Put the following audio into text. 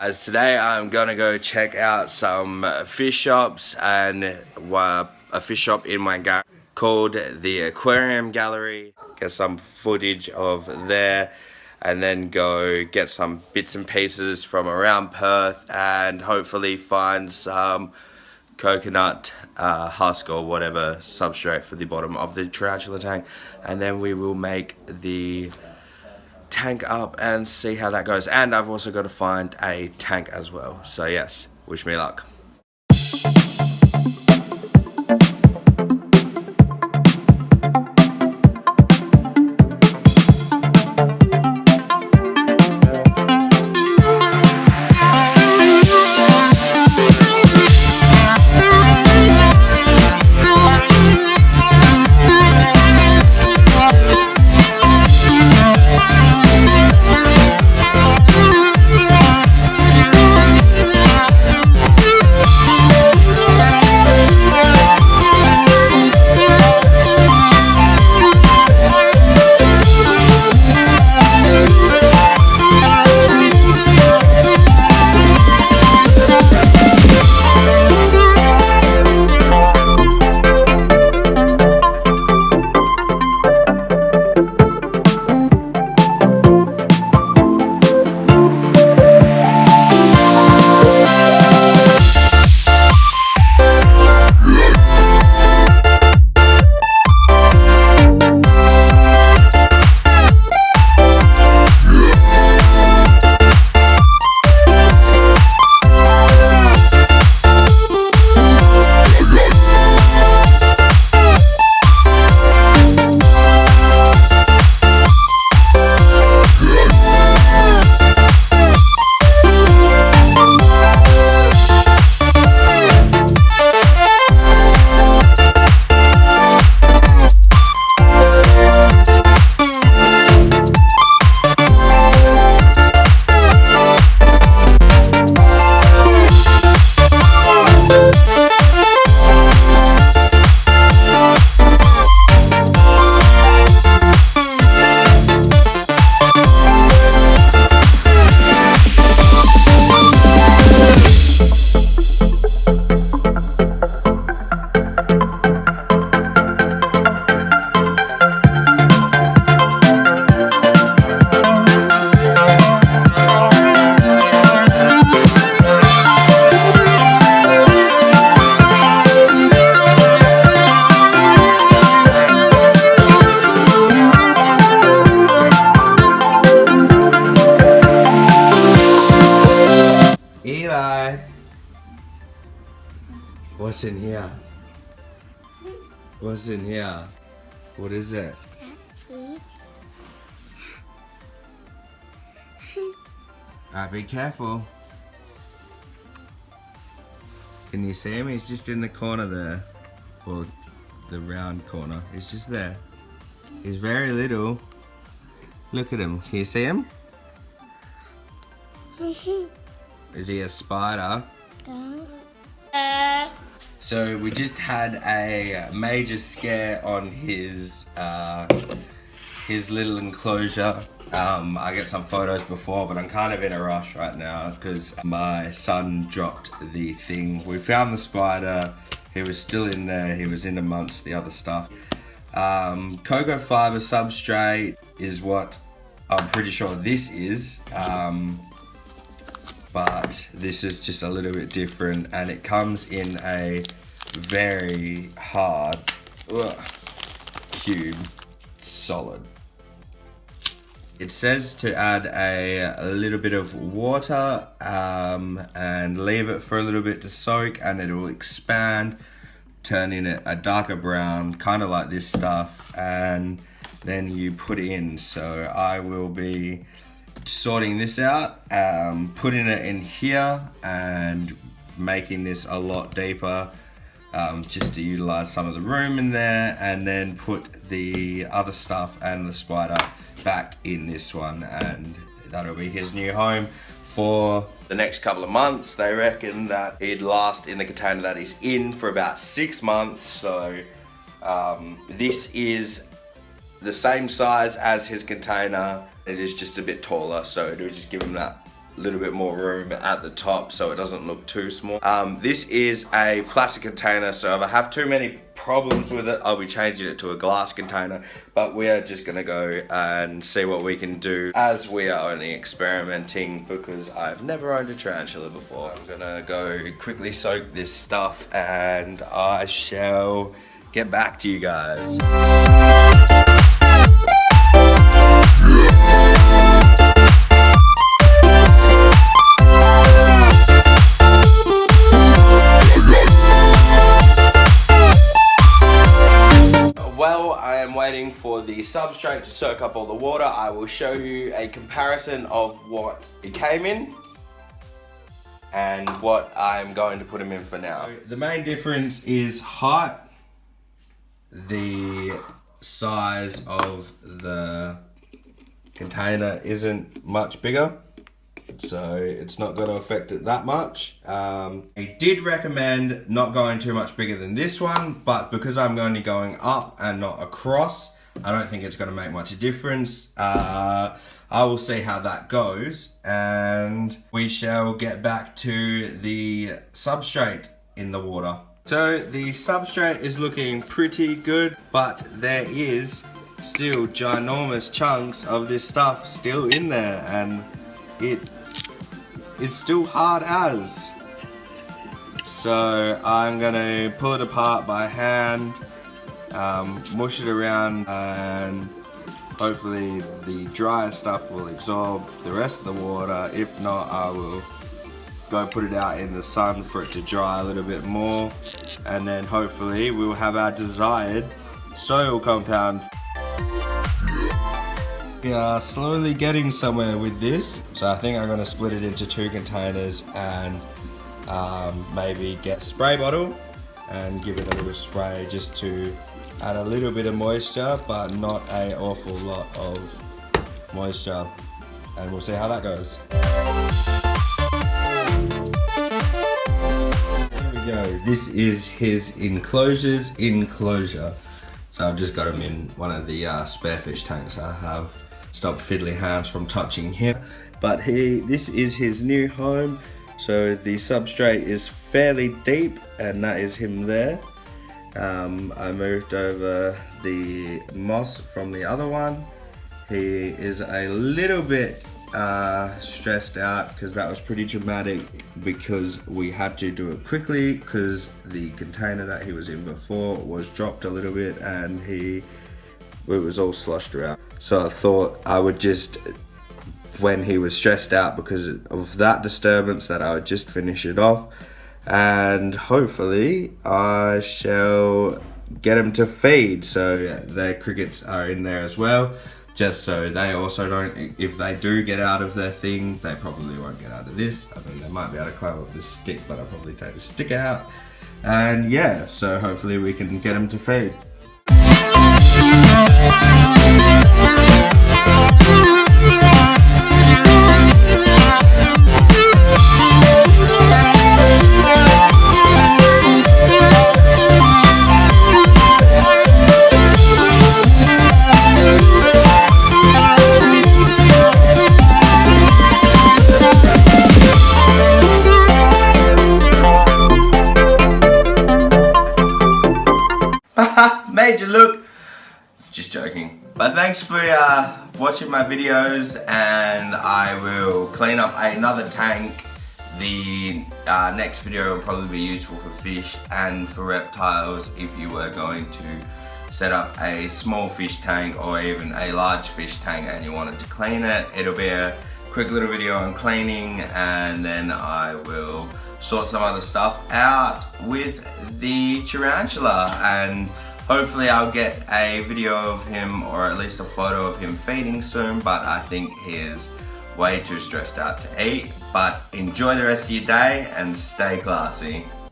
As today I'm gonna go check out some fish shops and a fish shop in my garage called the Aquarium Gallery. Get some footage of there and then go get some bits and pieces from around Perth and hopefully find some coconut husk or whatever substrate for the bottom of the tarantula tank, and then we will make the tank up and see how that goes. And I've also got to find a tank as well. So yes, wish me luck. Eli, what's in here? What's in here? What is it? Be careful. Can you see him? He's just in the corner there. Or the round corner. He's just there. He's very little. Look at him. Can you see him? Is he a spider? So we just had a major scare on his little enclosure. I get some photos before, but I'm kind of in a rush right now because my son dropped the thing. We found the spider. He was still in there. He was in amongst the other stuff. Cocoa fiber substrate is what I'm pretty sure this is. But this is just a little bit different, and it comes in a very hard cube, solid. It says to add a little bit of water and leave it for a little bit to soak, and it will expand, turning it a darker brown, kind of like this stuff, and then you put it in. So I will be sorting this out, putting it in here and making this a lot deeper, just to utilize some of the room in there, and then put the other stuff and the spider back in this one, and that'll be his new home for the next couple of months. They reckon that he'd last in the container that he's in for about 6 months. So this is the same size as his container. It is just a bit taller, so it'll just give him that little bit more room at the top so it doesn't look too small. This is a plastic container, so if I have too many problems with it, I'll be changing it to a glass container, but we are just gonna go and see what we can do as we are only experimenting because I've never owned a tarantula before. I'm gonna go quickly soak this stuff and I shall get back to you guys. While I am waiting for the substrate to soak up all the water, I will show you a comparison of what it came in and what I'm going to put him in for now. The main difference is height, the size of the container isn't much bigger, so it's not going to affect it that much. I did recommend not going too much bigger than this one, but because I'm only going up and not across, I don't think it's going to make much difference. I will see how that goes, and we shall get back to the substrate in the water. So the substrate is looking pretty good, but there is still ginormous chunks of this stuff still in there, and it's still hard as. So I'm gonna pull it apart by hand, mush it around, and hopefully the drier stuff will absorb the rest of the water. If not, I will go put it out in the sun for it to dry a little bit more, and then hopefully we'll have our desired soil compound. We are slowly getting somewhere with this, so I think I'm going to split it into 2 containers and maybe get a spray bottle and give it a little spray just to add a little bit of moisture, but not an awful lot of moisture, and we'll see how that goes. There we go. This is his enclosure. So I've just got him in one of the spare fish tanks. I have stopped fiddly hands from touching him, but this is his new home. So the substrate is fairly deep, and that is him there. I moved over the moss from the other one. He is a little bit stressed out because that was pretty dramatic, because we had to do it quickly because the container that he was in before was dropped a little bit and it was all sloshed around. So I thought I would just, when he was stressed out because of that disturbance, that I would just finish it off, and hopefully I shall get him to feed. So the crickets are in there as well, just so they also don't, if they do get out of their thing, they probably won't get out of this. I mean, they might be able to climb up this stick, but I'll probably take the stick out. And yeah, so hopefully we can get them to feed. Made you look. Just joking. But thanks for watching my videos, and I will clean up another tank. The next video will probably be useful for fish and for reptiles if you were going to set up a small fish tank or even a large fish tank and you wanted to clean it. It'll be a quick little video on cleaning, and then I will sort some other stuff out with the tarantula, and hopefully I'll get a video of him, or at least a photo of him feeding soon, but I think he is way too stressed out to eat. But enjoy the rest of your day and stay classy.